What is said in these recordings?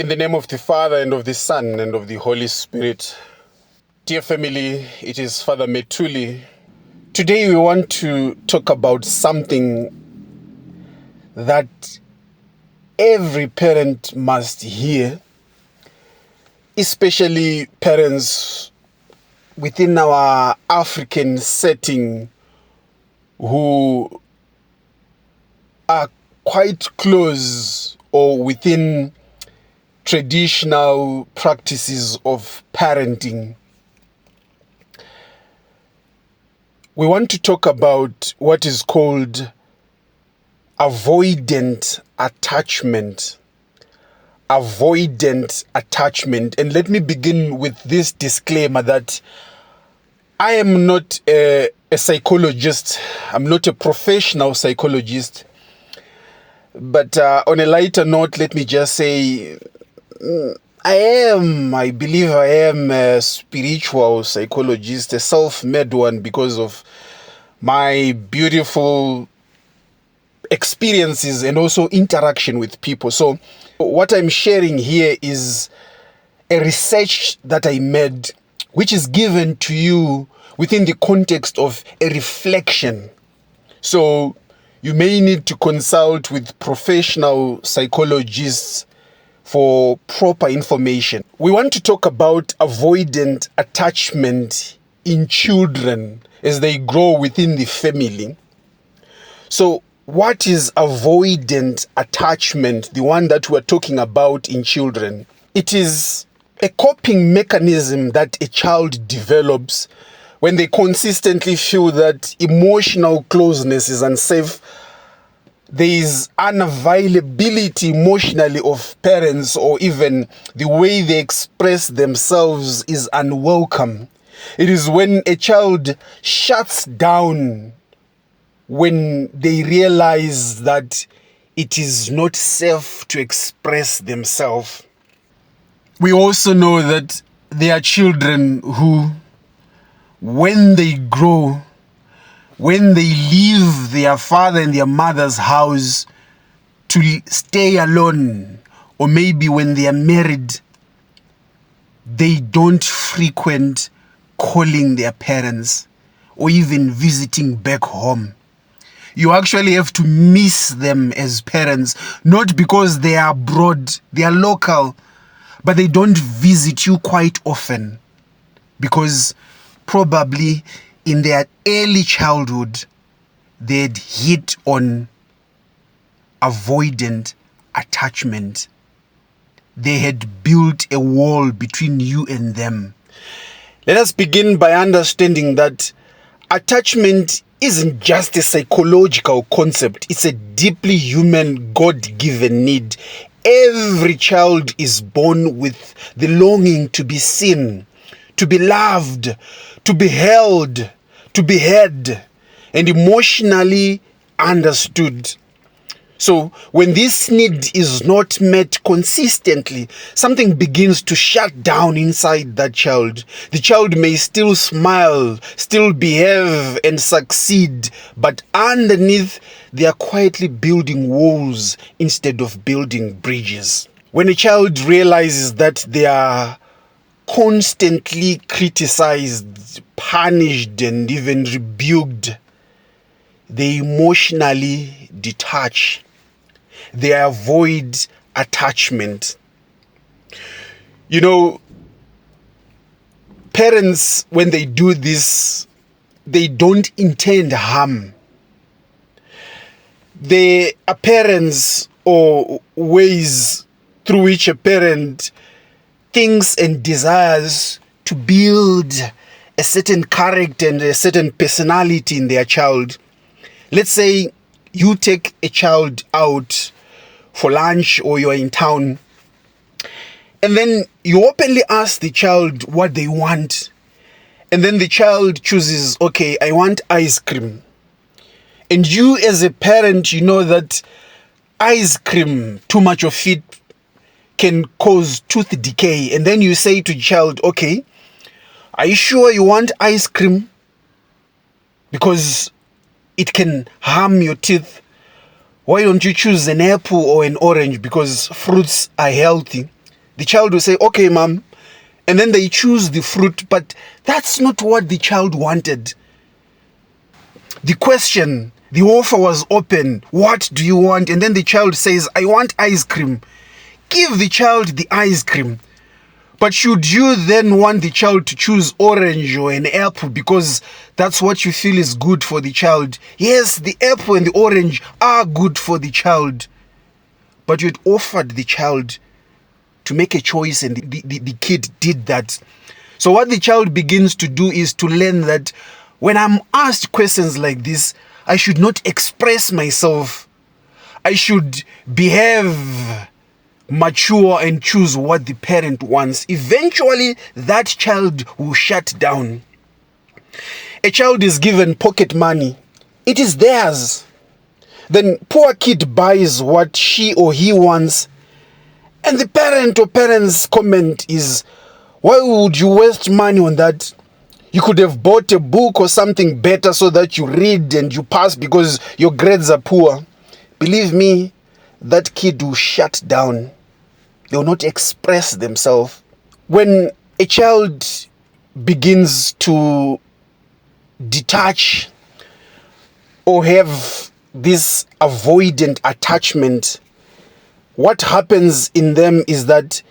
In the name of the Father, and of the Son, and of the Holy Spirit. Dear family, it is Father Methuli. Today we want to talk about something that every parent must hear, especially parents within our African setting who are quite close or within traditional practices of parenting. We want to talk about what is called avoidant attachment. Avoidant attachment. And let me begin with this disclaimer that I am not a psychologist. I'm not a professional psychologist. But on a lighter note, let me just say I believe I am a spiritual psychologist, a self-made one, because of my beautiful experiences and also interaction with people. So what I'm sharing here is a research that I made, which is given to you within the context of a reflection. So you may need to consult with professional psychologists for proper information. We want to talk about avoidant attachment in children as they grow within the family. So what is avoidant attachment, the one that we're talking about in children? It is a coping mechanism that a child develops when they consistently feel that emotional closeness is unsafe. There is unavailability emotionally of parents, or even the way they express themselves is unwelcome. It is when a child shuts down when they realize that it is not safe to express themselves. We also know that there are children who, when they grow, when they leave their father and their mother's house to stay alone, or maybe when they are married, they don't frequent calling their parents or even visiting back home. You actually have to miss them as parents, not because they are abroad, they are local, but they don't visit you quite often because probably in their early childhood, they'd hit on avoidant attachment. They had built a wall between you and them. Let us begin by understanding that attachment isn't just a psychological concept. It's a deeply human, God-given need. Every child is born with the longing to be seen, to be loved, to be held, to be heard, and emotionally understood. So when this need is not met consistently, something begins to shut down inside that child. The child may still smile, still behave and succeed, but underneath they are quietly building walls instead of building bridges. When a child realizes that they are constantly criticized, punished, and even rebuked, they emotionally detach. They avoid attachment. You know, parents, when they do this, they don't intend harm. There are parents or ways through which a parent thinks and desires to build a certain character and a certain personality in their child. Let's say you take a child out for lunch, or you're in town, and then you openly ask the child what they want, and then the child chooses, okay, I want ice cream. And you as a parent, you know that ice cream, too much of it can cause tooth decay. And then you say to the child, okay, are you sure you want ice cream? Because it can harm your teeth. Why don't you choose an apple or an orange? Because fruits are healthy. The child will say, okay, mom. And then they choose the fruit, but that's not what the child wanted. The question, the offer was open. What do you want? And then the child says, I want ice cream. Give the child the ice cream. But should you then want the child to choose orange or an apple because that's what you feel is good for the child? Yes, the apple and the orange are good for the child. But you had offered the child to make a choice, and the kid did that. So what the child begins to do is to learn that when I'm asked questions like this, I should not express myself. I should behave mature and choose what the parent wants. Eventually, that child will shut down. A child is given pocket money. It is theirs. Then poor kid buys what she or he wants. And the parent or parents' comment is, why would you waste money on that? You could have bought a book or something better so that you read and you pass because your grades are poor. Believe me, that kid will shut down. They will not express themselves. When a child begins to detach or have this avoidant attachment, what happens in them is that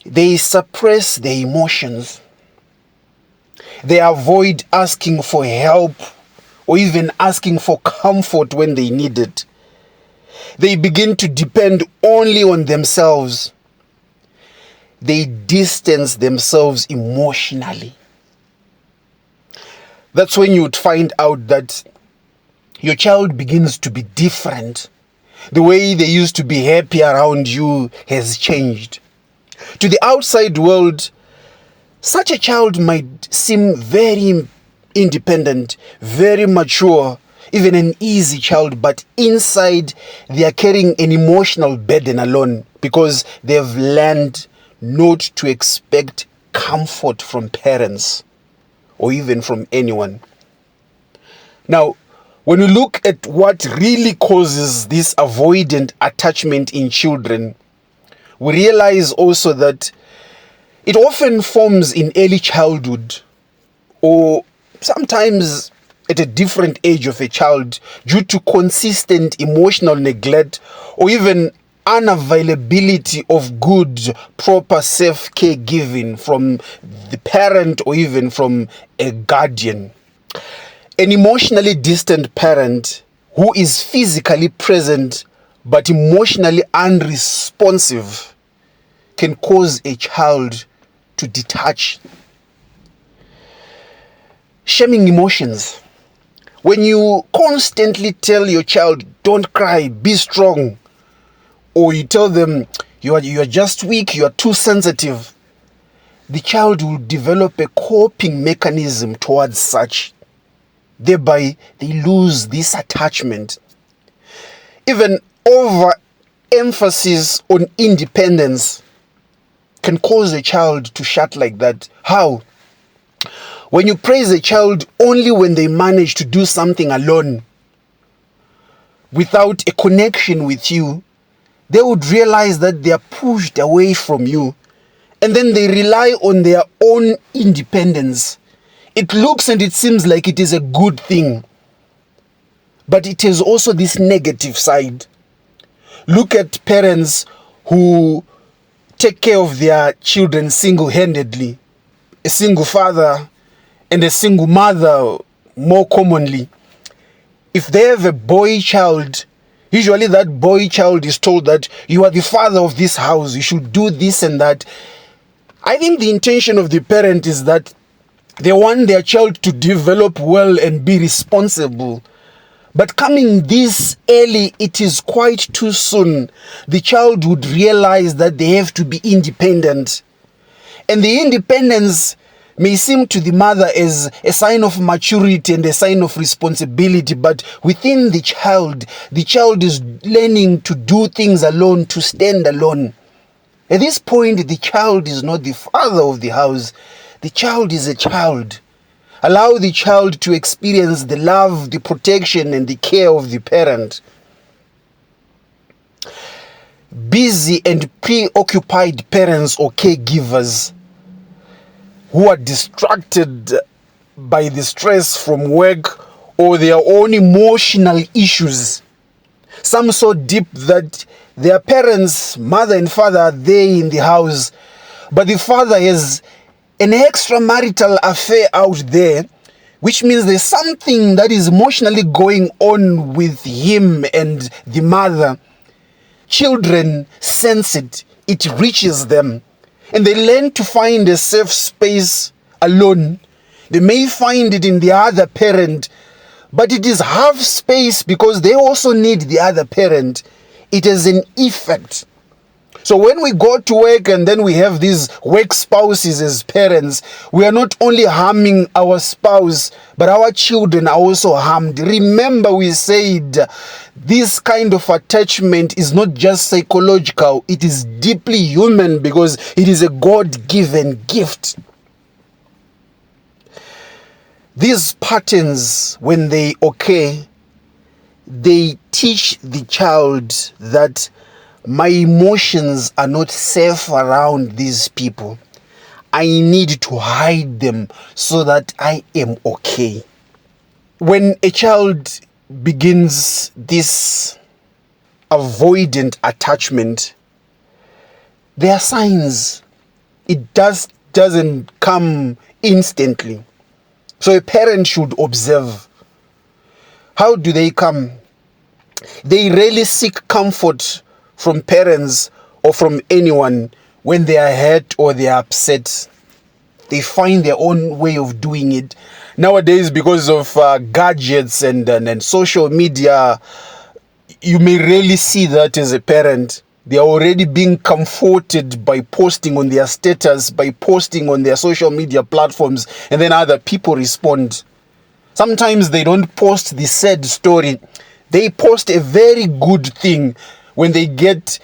they suppress their emotions. They avoid asking for help or even asking for comfort when they need it. They begin to depend only on themselves. They distance themselves emotionally. That's when you would find out that your child begins to be different. The way they used to be happy around you has changed. To the outside world, such a child might seem very independent, very mature, even an easy child, but inside they are carrying an emotional burden alone because they have learned not to expect comfort from parents or even from anyone. Now, when we look at what really causes this avoidant attachment in children, we realize also that it often forms in early childhood or sometimes at a different age of a child due to consistent emotional neglect or even unavailability of good, proper, safe caregiving from the parent or even from a guardian. An emotionally distant parent who is physically present but emotionally unresponsive can cause a child to detach. Shaming emotions. When you constantly tell your child, don't cry, be strong, or you tell them you are just weak, you are too sensitive, the child will develop a coping mechanism towards such. Thereby, they lose this attachment. Even overemphasis on independence can cause a child to shut like that. How? When you praise a child only when they manage to do something alone, without a connection with you, they would realize that they are pushed away from you, and then they rely on their own independence. It looks and it seems like it is a good thing, but it has also this negative side. Look at parents who take care of their children single-handedly. A single father and a single mother, more commonly. If they have a boy child, usually that boy child is told that you are the father of this house, you should do this and that. I think the intention of the parent is that they want their child to develop well and be responsible. But coming this early, it is quite too soon. The child would realize that they have to be independent. And the independence may seem to the mother as a sign of maturity and a sign of responsibility, but within the child is learning to do things alone, to stand alone. At this point, the child is not the father of the house. The child is a child. Allow the child to experience the love, the protection, and the care of the parent. busy and preoccupied parents or caregivers who are distracted by the stress from work or their own emotional issues. Some so deep that their parents, mother and father, are there in the house, but the father has an extramarital affair out there, which means there's something that is emotionally going on with him and the mother. Children sense it, it reaches them, and they learn to find a safe space alone. They may find it in the other parent, but it is half space because they also need the other parent. It has an effect. So when we go to work and then we have these work spouses as parents, we are not only harming our spouse, but our children are also harmed. Remember, we said this kind of attachment is not just psychological, it is deeply human because it is a God-given gift. These patterns, when they occur, they teach the child that my emotions are not safe around these people. I need to hide them so that I am okay. When a child begins this avoidant attachment, there are signs. It doesn't come instantly. So a parent should observe. How do they come? They rarely seek comfort from parents or from anyone when they are hurt or they are upset. They find their own way of doing it. Nowadays, because of gadgets and social media, you may rarely see that as a parent. They are already being comforted by posting on their status, by posting on their social media platforms, and then other people respond. Sometimes they don't post the sad story. They post a very good thing. When they get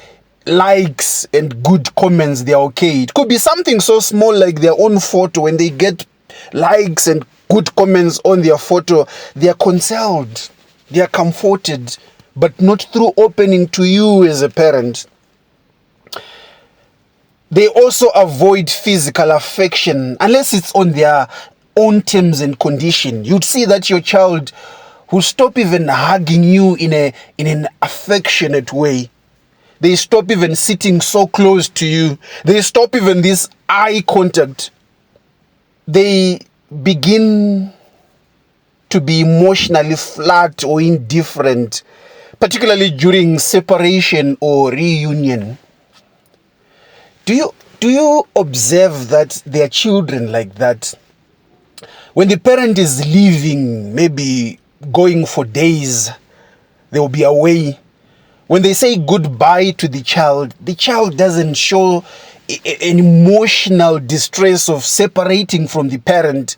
likes and good comments, they are okay. It could be something so small like their own photo. When they get likes and good comments on their photo, they are consoled, they are comforted, but not through opening to you as a parent. They also avoid physical affection unless it's on their own terms and condition. You'd see that your child will stop even hugging you in an affectionate way. They stop even sitting so close to you. They stop even this eye contact. They begin to be emotionally flat or indifferent, particularly during separation or reunion. Do you observe that there are children like that? When the parent is leaving, maybe going for days, they will be away. When they say goodbye to the child doesn't show an emotional distress of separating from the parent.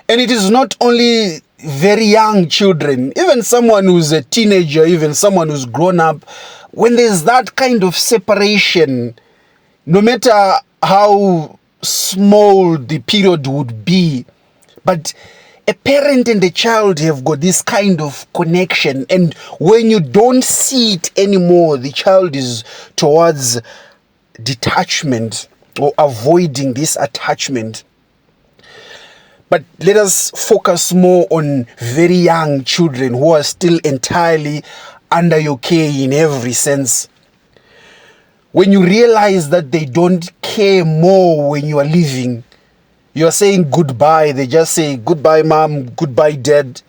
And it is not only very young children, even someone who's a teenager, even someone who's grown up, when there's that kind of separation, no matter how small the period would be, but a parent and a child have got this kind of connection, and when you don't see it anymore, the child is towards detachment or avoiding this attachment. But let us focus more on very young children who are still entirely under your care in every sense. When you realize that they don't care more when you are leaving, you are saying goodbye, they just say goodbye mom, goodbye dad,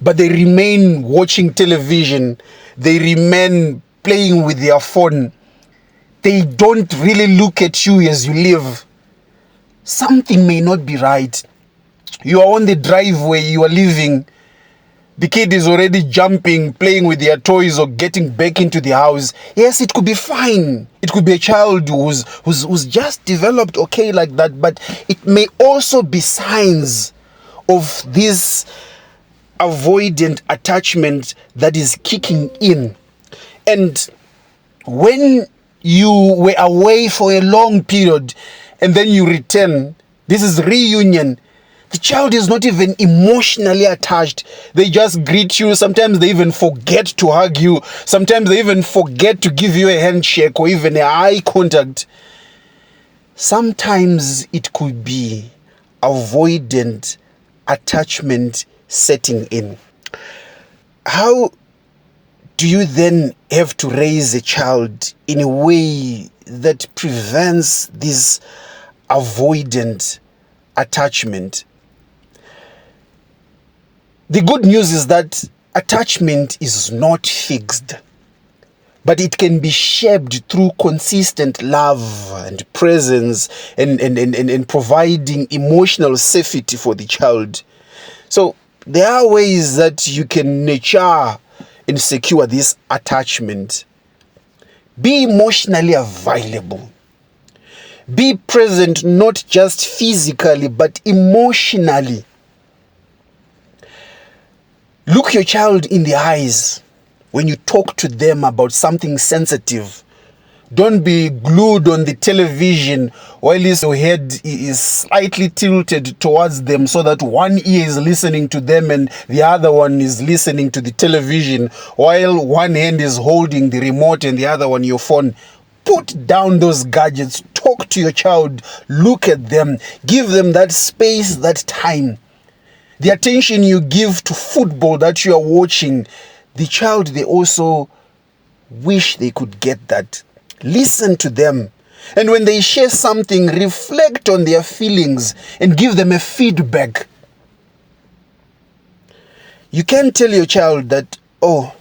but they remain watching television, they remain playing with their phone, they don't really look at you as you leave. Something may not be right. You are on the driveway, you are leaving, the kid is already jumping, playing with their toys or getting back into the house. Yes, it could be fine. It could be a child who's just developed okay like that, but it may also be signs of this avoidant attachment that is kicking in. And when you were away for a long period and then you return, this is reunion. The child is not even emotionally attached. They just greet you. Sometimes they even forget to hug you. Sometimes they even forget to give you a handshake or even an eye contact. Sometimes it could be avoidant attachment setting in. How do you then have to raise a child in a way that prevents this avoidant attachment? The good news is that attachment is not fixed, but it can be shaped through consistent love and presence and providing emotional safety for the child. So there are ways that you can nurture and secure this attachment. Be emotionally available. Be present not just physically but emotionally. Look your child in the eyes when you talk to them about something sensitive. Don't be glued on the television while your head is slightly tilted towards them so that one ear is listening to them and the other one is listening to the television, while one hand is holding the remote and the other one your phone. Put down those gadgets. Talk to your child. Look at them. Give them that space, that time. The attention you give to football that you are watching, the child, they also wish they could get that. Listen to them. And when they share something, reflect on their feelings and give them a feedback. You can tell your child that, oh,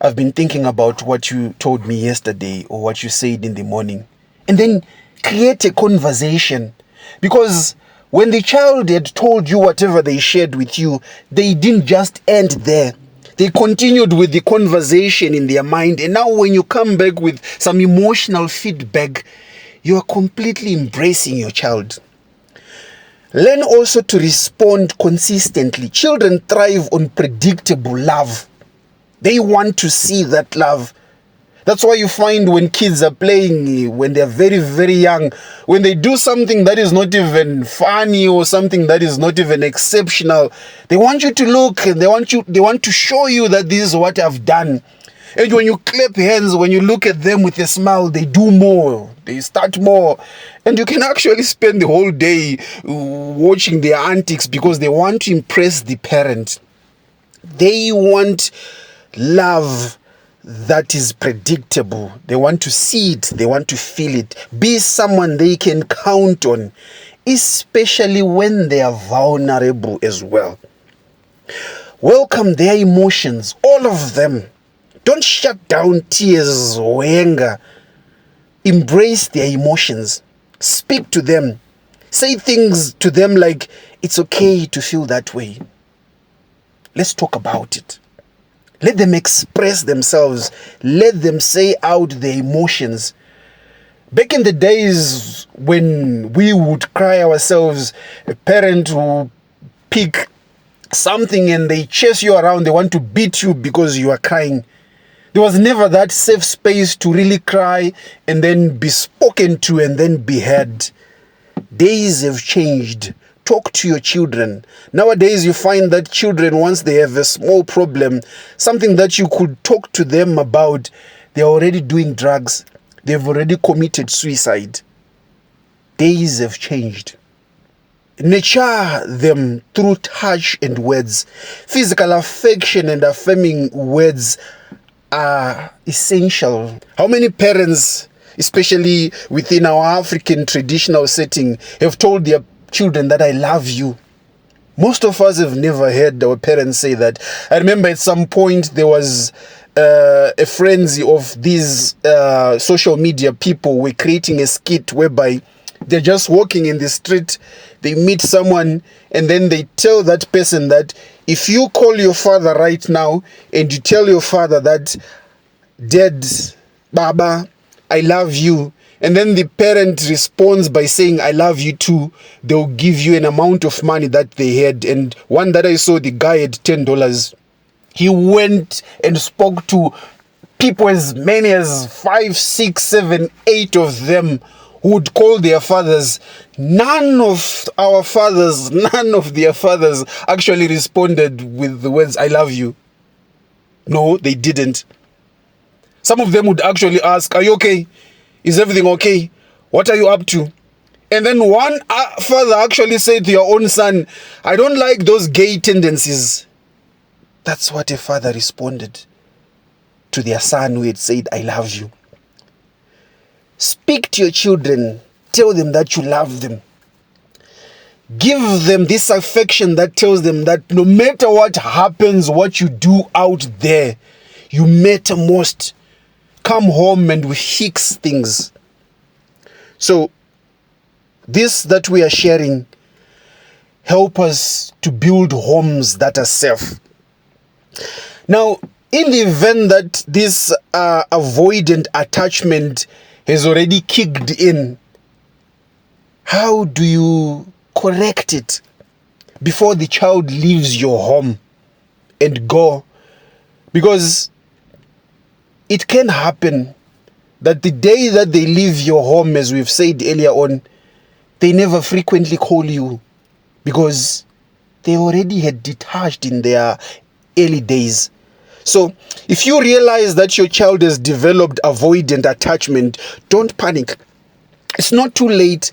I've been thinking about what you told me yesterday or what you said in the morning. And then create a conversation. Because when the child had told you whatever they shared with you, they didn't just end there. They continued with the conversation in their mind. And now when you come back with some emotional feedback, you are completely embracing your child. Learn also to respond consistently. Children thrive on predictable love. They want to see that love. That's why you find when kids are playing, when they're very, very young, when they do something that is not even funny or something that is not even exceptional, they want you to look and they want to show you that this is what I've done. And when you clap hands, when you look at them with a smile, they do more. They start more. And you can actually spend the whole day watching their antics because they want to impress the parent. They want love that is predictable. They want to see it. They want to feel it. Be someone they can count on, especially when they are vulnerable as well. Welcome their emotions, all of them. Don't shut down tears or anger. Embrace their emotions. Speak to them. Say things to them like, it's okay to feel that way. Let's talk about it. Let them express themselves. Let them say out their emotions. Back in the days when we would cry ourselves, a parent will pick something and they chase you around. They want to beat you because you are crying. There was never that safe space to really cry and then be spoken to and then be heard. Days have changed. Talk to your children. Nowadays, you find that children, once they have a small problem, something that you could talk to them about, they're already doing drugs. They've already committed suicide. Days have changed. Nurture them through touch and words. Physical affection and affirming words are essential. How many parents, especially within our African traditional setting, have told their children that I love you? Most of us have never heard our parents say that. I remember at some point there was a frenzy of these social media people were creating a skit whereby they're just walking in the street, they meet someone, and then they tell that person that if you call your father right now and you tell your father that, Dad, Baba, I love you, and then the parent responds by saying, I love you too, they'll give you an amount of money that they had. And one that I saw, the guy had $10. He went and spoke to people as many as 5, 6, 7, 8 of them, who would call their fathers. None of their fathers actually responded with the words, I love you. No, they didn't. Some of them would actually ask, are you okay? Is everything okay? What are you up to? And then one father actually said to your own son, I don't like those gay tendencies. That's what a father responded to their son who had said, I love you. Speak to your children. Tell them that you love them. Give them this affection that tells them that no matter what happens, what you do out there, you matter most. Come home and we fix things. So, this that we are sharing help us to build homes that are safe. Now, in the event that this avoidant attachment has already kicked in, how do you correct it before the child leaves your home and go? Because it can happen that the day that they leave your home, as we've said earlier on, they never frequently call you because they already had detached in their early days. So if you realize that your child has developed avoidant attachment, don't panic. It's not too late.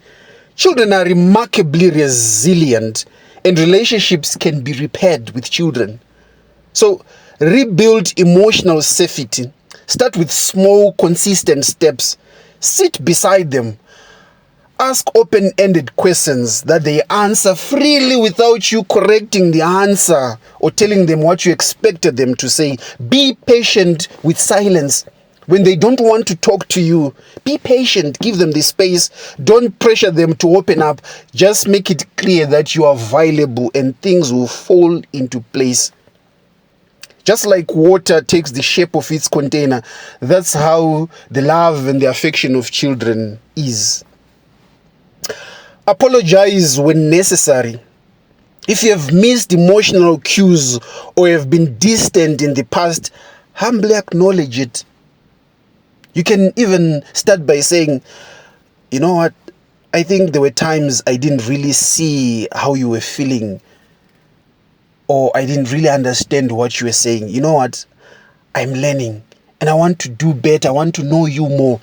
Children are remarkably resilient and relationships can be repaired with children. So rebuild emotional safety. Start with small, consistent steps. Sit beside them. Ask open-ended questions that they answer freely without you correcting the answer or telling them what you expected them to say. Be patient with silence. When they don't want to talk to you, be patient. Give them the space. Don't pressure them to open up. Just make it clear that you are available and things will fall into place. Just like water takes the shape of its container, that's how the love and the affection of children is. Apologize when necessary. If you have missed emotional cues or have been distant in the past, humbly acknowledge it. You can even start by saying, you know what, I think there were times I didn't really see how you were feeling, or I didn't really understand what you were saying. You know what, I'm learning and I want to do better. I want to know you more.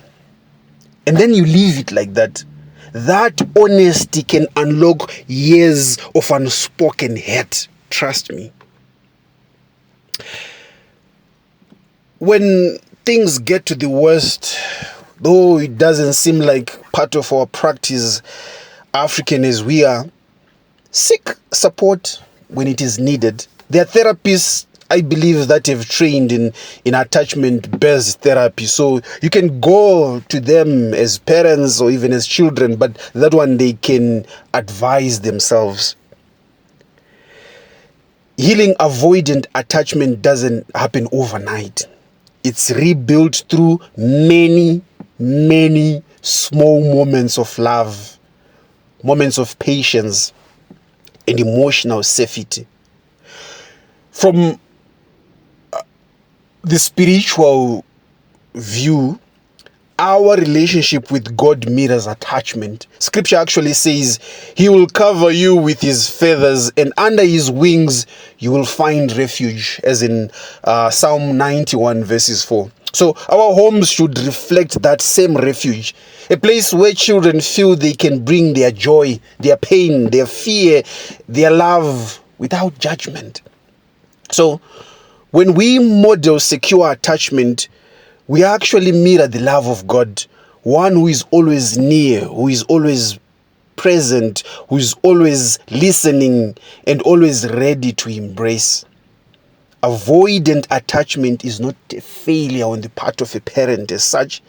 And then you leave it like that. That honesty can unlock years of unspoken hate. Trust me. When things get to the worst, though it doesn't seem like part of our practice, African as we are, seek support when it is needed. There are therapists, I believe, that have trained in attachment-based therapy. So you can go to them as parents or even as children, but that one they can advise themselves. Healing avoidant attachment doesn't happen overnight. It's rebuilt through many, many small moments of love, moments of patience, and emotional safety. From the spiritual view, our relationship with God mirrors attachment. Scripture actually says, He will cover you with His feathers, and under His wings you will find refuge, as in Psalm 91 verses 4. So our homes should reflect that same refuge, a place where children feel they can bring their joy, their pain, their fear, their love without judgment. So when we model secure attachment, we actually mirror the love of God, one who is always near, who is always present, who is always listening and always ready to embrace. Avoidant attachment is not a failure on the part of a parent as such.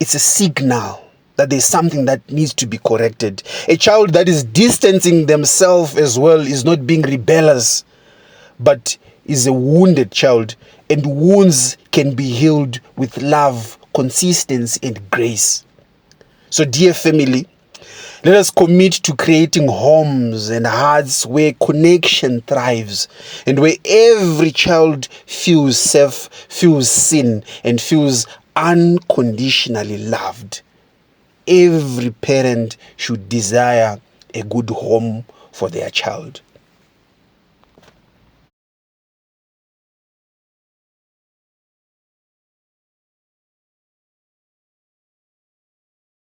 It's a signal that there's something that needs to be corrected. A child that is distancing themselves as well is not being rebellious, but is a wounded child, and wounds can be healed with love, consistency, and grace. So, dear family, let us commit to creating homes and hearts where connection thrives and where every child feels safe, feels seen, and feels unconditionally loved. every parent should desire a good home for their child.